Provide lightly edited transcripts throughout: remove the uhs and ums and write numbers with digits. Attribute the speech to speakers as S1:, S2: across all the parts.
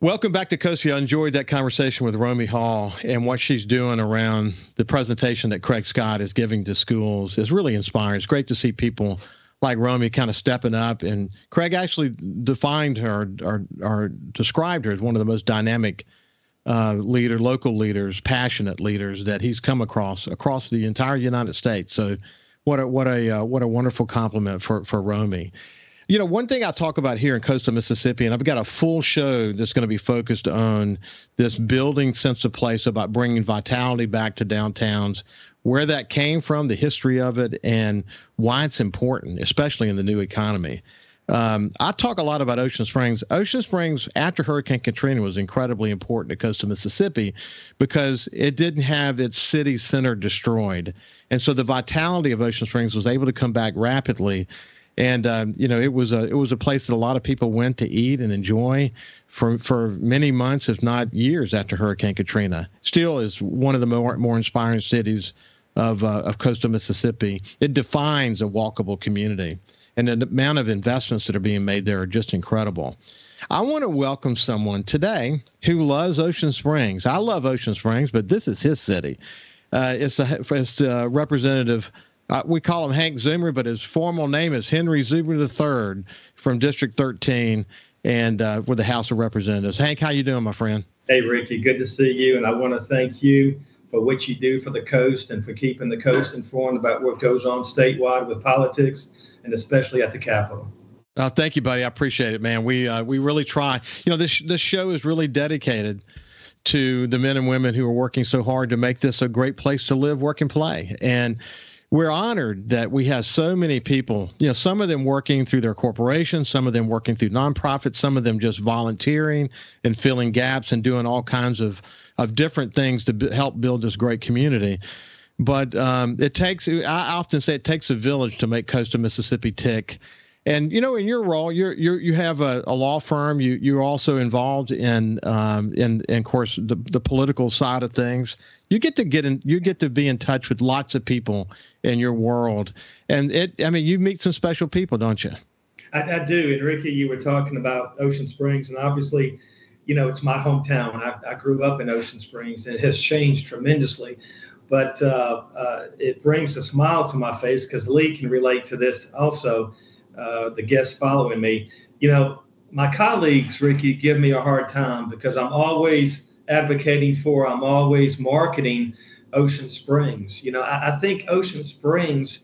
S1: Welcome back to Coast Vue. I enjoyed that conversation with Romy Hall, and what she's doing around the presentation that Craig Scott is giving to schools is really inspiring. It's great to see people like Romy kind of stepping up, and Craig actually defined her or described her as one of the most dynamic local leaders, passionate leaders that he's come across the entire United States. So what a wonderful compliment for Romy. You know, one thing I talk about here in coastal Mississippi, and I've got a full show that's going to be focused on this building sense of place, about bringing vitality back to downtowns, where that came from, the history of it, and why it's important, especially in the new economy. I talk a lot about Ocean Springs. Ocean Springs, after Hurricane Katrina, was incredibly important to coastal Mississippi because it didn't have its city center destroyed. And so the vitality of Ocean Springs was able to come back rapidly. And, it was a place that a lot of people went to eat and enjoy for many months, if not years, after Hurricane Katrina. Still is one of the more inspiring cities of coastal Mississippi. It defines a walkable community, and the amount of investments that are being made there are just incredible. I want to welcome someone today who loves Ocean Springs. I love Ocean Springs, but this is his city. It's Representative. We call him Hank Zuber, but his formal name is Henry Zuber III from District 13 and with the House of Representatives. Hank, how you doing, my friend?
S2: Hey, Ricky, good to see you. And I want to thank you for what you do for the coast and for keeping the coast informed about what goes on statewide with politics, and especially at the Capitol.
S1: Thank you, buddy. I appreciate it, man. We really try. You know, this show is really dedicated to the men and women who are working so hard to make this a great place to live, work, and play. And we're honored that we have so many people, some of them working through their corporations, some of them working through nonprofits, some of them just volunteering and filling gaps and doing all kinds of different things to help build this great community. But I often say it takes a village to make coastal Mississippi tick. And, in your role, you have a law firm. You're also involved in of course, the political side of things. You get to be in touch with lots of people in your world. And you meet some special people, don't you?
S2: I do. And Ricky, you were talking about Ocean Springs, and obviously, it's my hometown. I grew up in Ocean Springs, and it has changed tremendously. But it brings a smile to my face because Lee can relate to this also. The guests following me, my colleagues, Ricky, give me a hard time because I'm always I'm always marketing Ocean Springs. I think Ocean Springs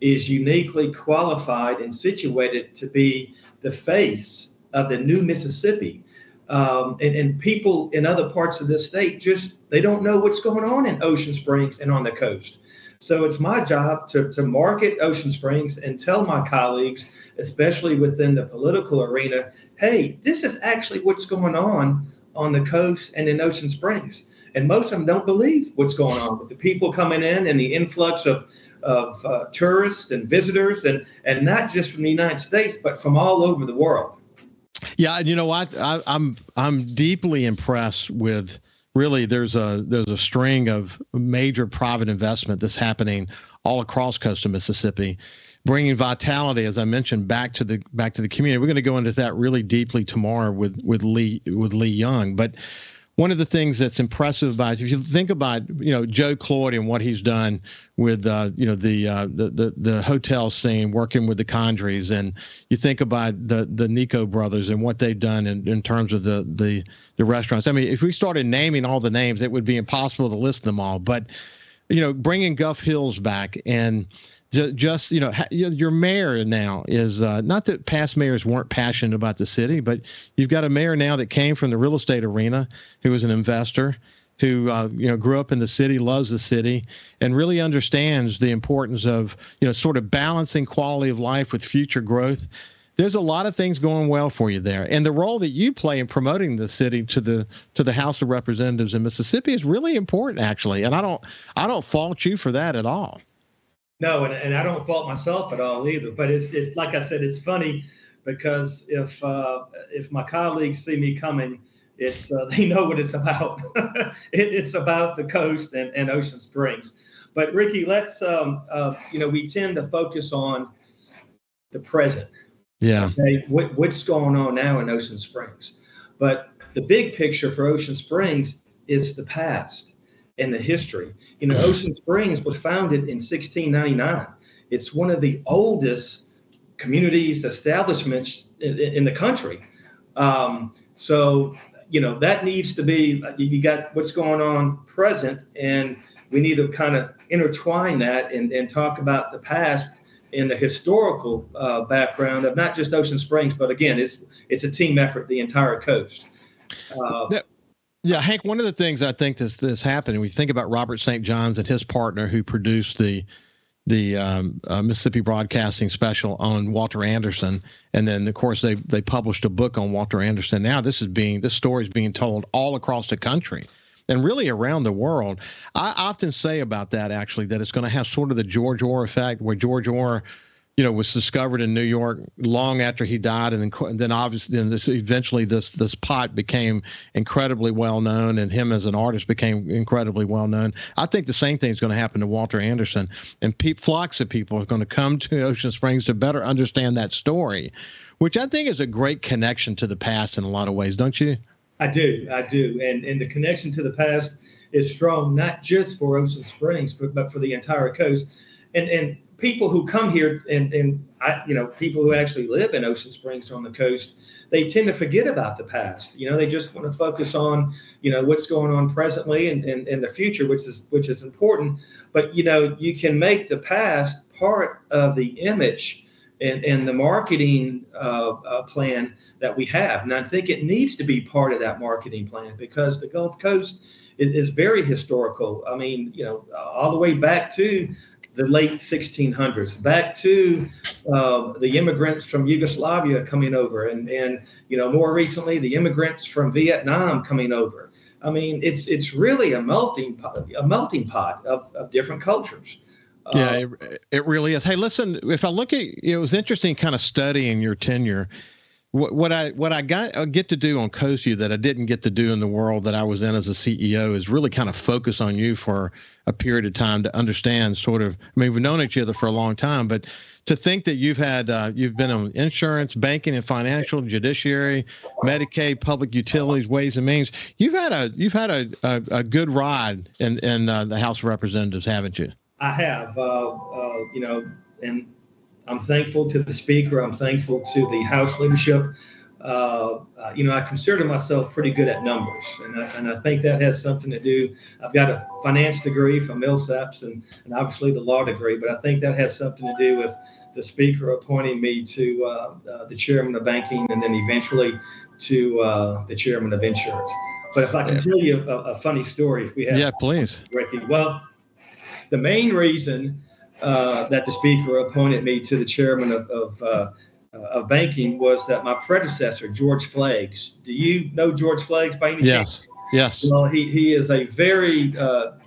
S2: is uniquely qualified and situated to be the face of the new Mississippi. And people in other parts of the state they don't know what's going on in Ocean Springs and on the coast. So it's my job to market Ocean Springs and tell my colleagues, especially within the political arena, hey, this is actually what's going on the coast and in Ocean Springs. And most of them don't believe what's going on with the people coming in and the influx of tourists and visitors, and not just from the United States, but from all over the world.
S1: Yeah, and you know what? I'm deeply impressed with. Really, there's a string of major private investment that's happening all across coastal Mississippi, bringing vitality, as I mentioned, back to the community. We're going to go into that really deeply tomorrow with Lee Young. But one of the things that's impressive about it, if you think about Joe Cloyd and what he's done with the hotel scene, working with the Condries, and you think about the Nico brothers and what they've done in terms of the restaurants. I mean, if we started naming all the names, it would be impossible to list them all. But bringing Guff Hills back, and just your mayor now is not that past mayors weren't passionate about the city, but you've got a mayor now that came from the real estate arena, who was an investor, who grew up in the city, loves the city, and really understands the importance of sort of balancing quality of life with future growth. There's a lot of things going well for you there, and the role that you play in promoting the city to the House of Representatives in Mississippi is really important, actually. And I don't fault you for that at all.
S2: No, and I don't fault myself at all either. But it's like I said, it's funny because if my colleagues see me coming, they know what it's about. It's about the coast and Ocean Springs. But Ricky, let's we tend to focus on the present.
S1: Yeah.
S2: Okay, what's going on now in Ocean Springs? But the big picture for Ocean Springs is the past and the history. Ocean Springs was founded in 1699. It's one of the oldest communities, establishments in the country. So that needs to be, you got what's going on present, and we need to kind of intertwine that and talk about the past in the historical background of not just Ocean Springs, but again, it's a team effort, the entire coast.
S1: Yeah, Hank, one of the things I think this happened, we think about Robert St. John's and his partner who produced the Mississippi Broadcasting special on Walter Anderson, and then of course they published a book on Walter Anderson. Now this story is being told all across the country and really around the world. I often say about that actually that it's going to have sort of the George Orr effect, where George Orr, was discovered in New York long after he died, and then obviously eventually this pot became incredibly well known, and him as an artist became incredibly well known. I think the same thing is going to happen to Walter Anderson, and flocks of people are going to come to Ocean Springs to better understand that story, which I think is a great connection to the past in a lot of ways, don't you?
S2: I do, and the connection to the past is strong, not just for Ocean Springs, but for the entire coast, and people who come here and people who actually live in Ocean Springs on the coast, they tend to forget about the past. They just want to focus on, what's going on presently and the future, which is important. But, you can make the past part of the image and the marketing plan that we have. And I think it needs to be part of that marketing plan because the Gulf Coast is very historical. I mean, all the way back to the late 1600s, back to the immigrants from Yugoslavia coming over, and more recently the immigrants from Vietnam coming over. I mean, it's really a melting pot of different cultures.
S1: Yeah, it really is. Hey, listen, if I look at it was interesting, kind of studying your tenure. What I get to do on Coast Vue that I didn't get to do in the world that I was in as a CEO is really kind of focus on you for a period of time to understand sort of, I mean, we've known each other for a long time, but to think that you've been on insurance, banking and financial, judiciary, Medicaid, public utilities, ways and means, you've had a good ride in the House of Representatives, haven't you?
S2: I have, and I'm thankful to the Speaker. I'm thankful to the House leadership. I consider myself pretty good at numbers, and I think that has something to do. I've got a finance degree from Millsaps and obviously the law degree, but I think that has something to do with the Speaker appointing me to the chairman of banking and then eventually to the chairman of insurance. But if I can tell you a funny story, if we have,
S1: yeah, please,
S2: Ricky. Well, the main reason that the Speaker appointed me to the chairman of banking was that my predecessor, George Flaggs. Do you know George Flaggs by any chance?
S1: Yes.
S2: Well, he is a very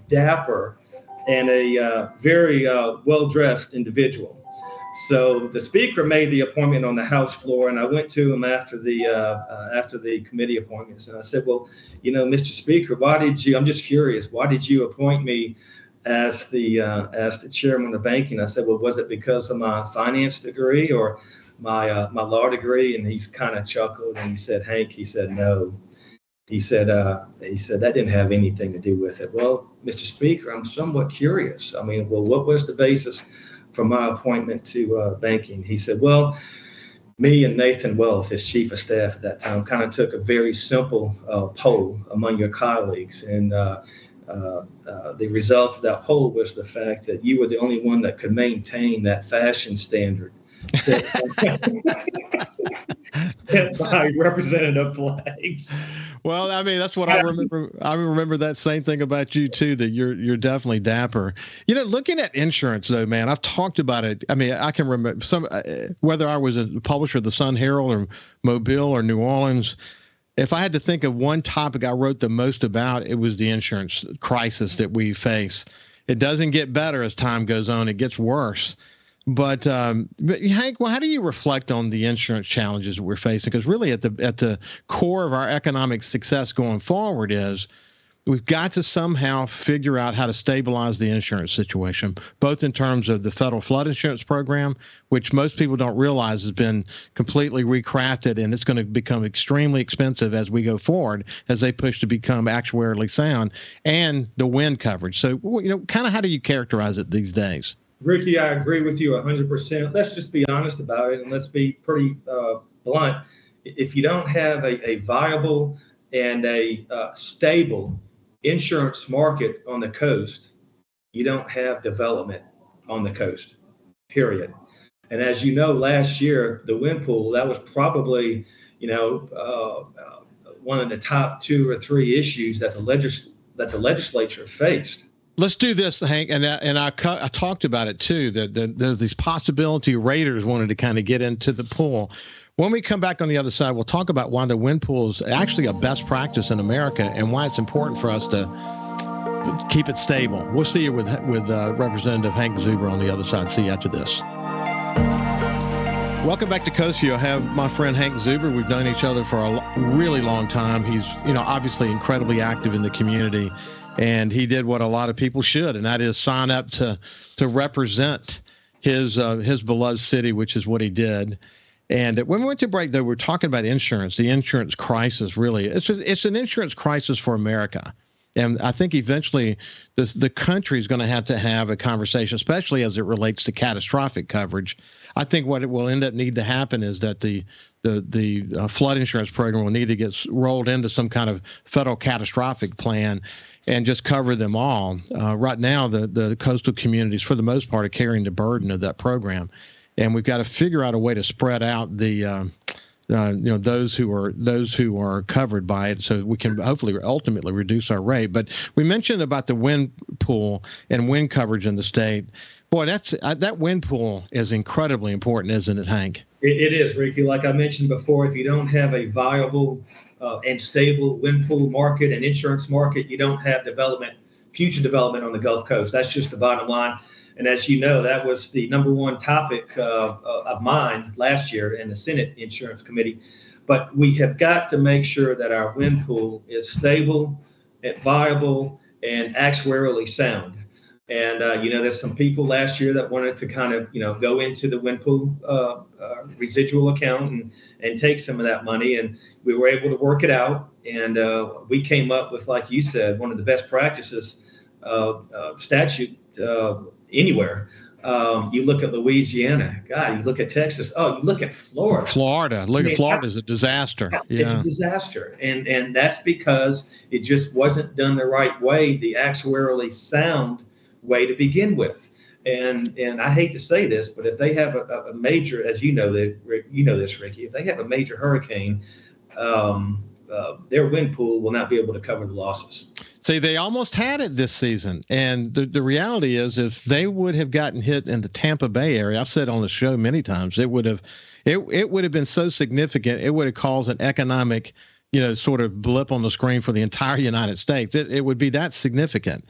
S2: dapper and a very well-dressed individual. So the Speaker made the appointment on the House floor, and I went to him after the committee appointments, and I said, "Well, Mr. Speaker, I'm just curious, why did you appoint me as the chairman of banking?" I said, "Well, was it because of my finance degree or my law degree?" And he's kind of chuckled and he said, "Hank," he said, "no." He said that didn't have anything to do with it. Well, Mr. Speaker, I'm somewhat curious. I mean, well, what was the basis for my appointment to banking? He said, "Well, me and Nathan Wells, his chief of staff at that time, kind of took a very simple poll among your colleagues, and the result of that poll was the fact that you were the only one that could maintain that fashion standard set by Representative Flaggs."
S1: Well, I mean, that's what I remember. I remember that same thing about you too, that you're definitely dapper. Looking at insurance though, man, I've talked about it. I mean, I can remember whether I was a publisher of the Sun Herald or Mobile or New Orleans. If I had to think of one topic I wrote the most about, it was the insurance crisis that we face. It doesn't get better as time goes on; it gets worse. But Hank, well, how do you reflect on the insurance challenges that we're facing? Because really, at the core of our economic success going forward is we've got to somehow figure out how to stabilize the insurance situation, both in terms of the federal flood insurance program, which most people don't realize has been completely recrafted, and it's going to become extremely expensive as we go forward, as they push to become actuarially sound, and the wind coverage. So, kind of how do you characterize it these days?
S2: Ricky, I agree with you 100%. Let's just be honest about it, and let's be pretty blunt. If you don't have a viable and a stable insurance market on the coast, you don't have development on the coast, period. And as you know, last year, the wind pool, that was probably, one of the top 2 or 3 issues that the legislature faced.
S1: Let's do this, Hank, and I talked about it too, that there's these possibility raters wanted to kind of get into the pool. When we come back on the other side, we'll talk about why the wind pool is actually a best practice in America and why it's important for us to keep it stable. We'll see you with Representative Hank Zuber on the other side. See you after this. Welcome back to Coast Vue. I have my friend Hank Zuber. We've known each other for a really long time. He's, obviously incredibly active in the community, and he did what a lot of people should, and that is sign up to represent his beloved city, which is what he did. And when we went to break, though, we're talking about insurance, the insurance crisis, really. It's an insurance crisis for America. And I think eventually the country is going to have a conversation, especially as it relates to catastrophic coverage. I think what it will end up need to happen is that the flood insurance program will need to get rolled into some kind of federal catastrophic plan and just cover them all. Right now, the coastal communities, for the most part, are carrying the burden of that program. And we've got to figure out a way to spread out the, those who are covered by it, so we can hopefully ultimately reduce our rate. But we mentioned about the wind pool and wind coverage in the state. Boy, that wind pool is incredibly important, isn't it, Hank?
S2: It is, Ricky. Like I mentioned before, if you don't have a viable and stable wind pool market and insurance market, you don't have future development on the Gulf Coast. That's just the bottom line. And as you know, that was the number one topic of mine last year in the Senate Insurance Committee. But we have got to make sure that our wind pool is stable, viable, and actuarially sound. And, there's some people last year that wanted to kind of, go into the wind pool residual account and take some of that money. And we were able to work it out. And we came up with, like you said, one of the best practices statute anywhere. You look at Louisiana, God, you look at Texas. Oh, you look at Florida.
S1: Florida is a disaster.
S2: It's a disaster. And that's because it just wasn't done the right way, the actuarially sound way to begin with. And I hate to say this, but if they have a major, as you know this, Ricky, if they have a major hurricane, their wind pool will not be able to cover the losses.
S1: See, they almost had it this season. And the reality is, if they would have gotten hit in the Tampa Bay area, I've said on the show many times, it would have been so significant, it would have caused an economic, sort of blip on the screen for the entire United States. It would be that significant.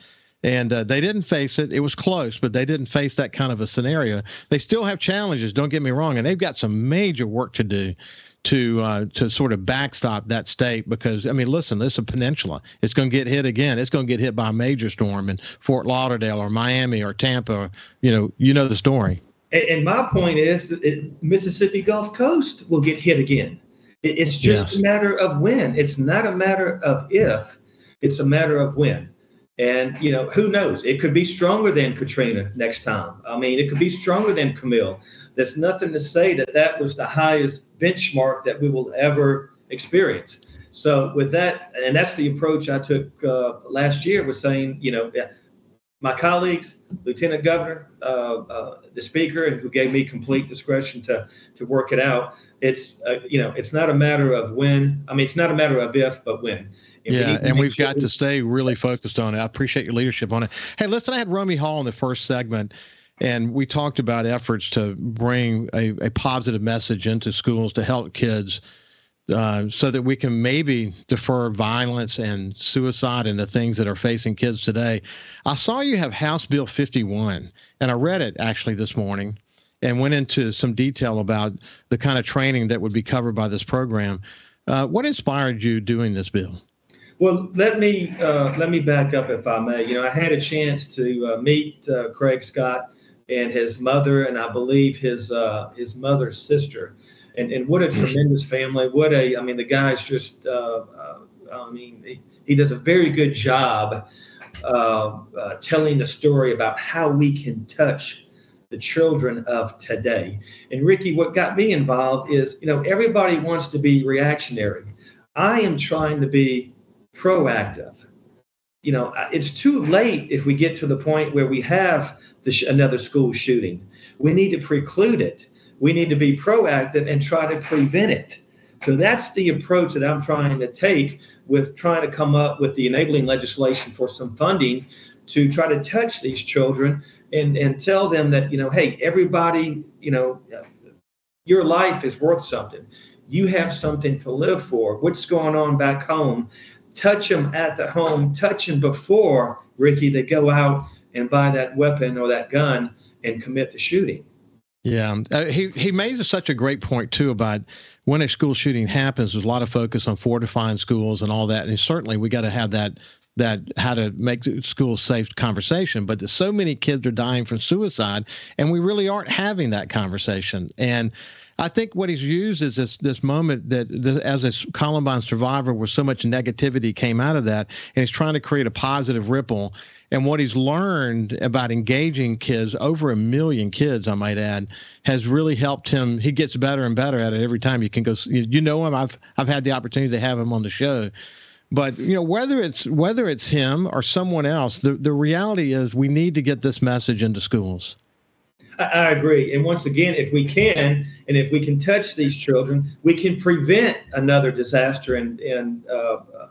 S1: And they didn't face it. It was close, but they didn't face that kind of a scenario. They still have challenges, don't get me wrong, and they've got some major work to do to sort of backstop that state, because, listen, this is a peninsula. It's going to get hit again. It's going to get hit by a major storm in Fort Lauderdale or Miami or Tampa. The story.
S2: And my point is, Mississippi Gulf Coast will get hit again. It's just a matter of when. It's not a matter of if. It's a matter of when. And, who knows? It could be stronger than Katrina next time. It could be stronger than Camille. There's nothing to say that was the highest benchmark that we will ever experience. So with that, and that's the approach I took last year, was saying, my colleagues, Lieutenant Governor, the Speaker, and who gave me complete discretion to work it out. It's not a matter of when. It's not a matter of if, but when.
S1: And we've got to stay really focused on it. I appreciate your leadership on it. Hey, listen, I had Romy Hall in the first segment, and we talked about efforts to bring a positive message into schools to help kids so that we can maybe defer violence and suicide and the things that are facing kids today. I saw you have House Bill 51, and I read it actually this morning and went into some detail about the kind of training that would be covered by this program. What inspired you doing this bill?
S2: Well, let me back up if I may. I had a chance to meet Craig Scott and his mother, and I believe his mother's sister, and what a tremendous family. The guy's just he does a very good job telling the story about how we can touch the children of today. And Ricky, what got me involved is, everybody wants to be reactionary. I am trying to be proactive. It's too late if we get to the point where we have another school shooting. We need to preclude it. We need to be proactive and try to prevent it. So that's the approach that I'm trying to take with trying to come up with the enabling legislation for some funding to try to touch these children and tell them that, hey, everybody, your life is worth something. You have something to live for. What's going on back home? Touch them at the home, touch them before, Ricky, they go out and buy that weapon or that gun and commit the shooting.
S1: Yeah, he made such a great point, too, about when a school shooting happens, there's a lot of focus on fortifying schools and all that. And certainly we got to have that how to make schools safe conversation. But there's so many kids are dying from suicide, and we really aren't having that conversation. And I think what he's used is this moment that as a Columbine survivor where so much negativity came out of that, and he's trying to create a positive ripple. And what he's learned about engaging kids, over 1 million kids, I might add, has really helped him. He gets better and better at it every time. You can go, him. I've had the opportunity to have him on the show. But whether it's him or someone else, the reality is we need to get this message into schools.
S2: I agree. And once again, if we can touch these children, we can prevent another disaster and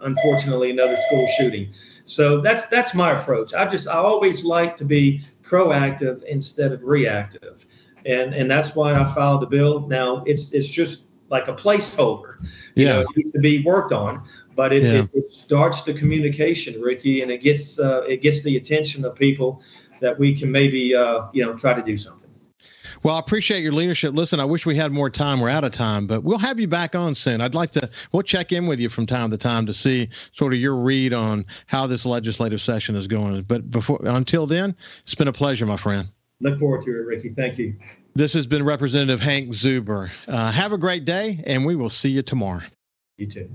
S2: unfortunately another school shooting. So that's my approach. I always like to be proactive instead of reactive. And that's why I filed the bill. Now it's just like a placeholder. It needs to be worked on, but it starts the communication, Ricky, and it gets the attention of people that we can maybe try to do something.
S1: Well, I appreciate your leadership. Listen, I wish we had more time. We're out of time, but we'll have you back on soon. We'll check in with you from time to time to see sort of your read on how this legislative session is going. But until then, it's been a pleasure, my friend.
S2: Look forward to it, Ricky. Thank you.
S1: This has been Representative Hank Zuber. Have a great day, and we will see you tomorrow.
S2: You too.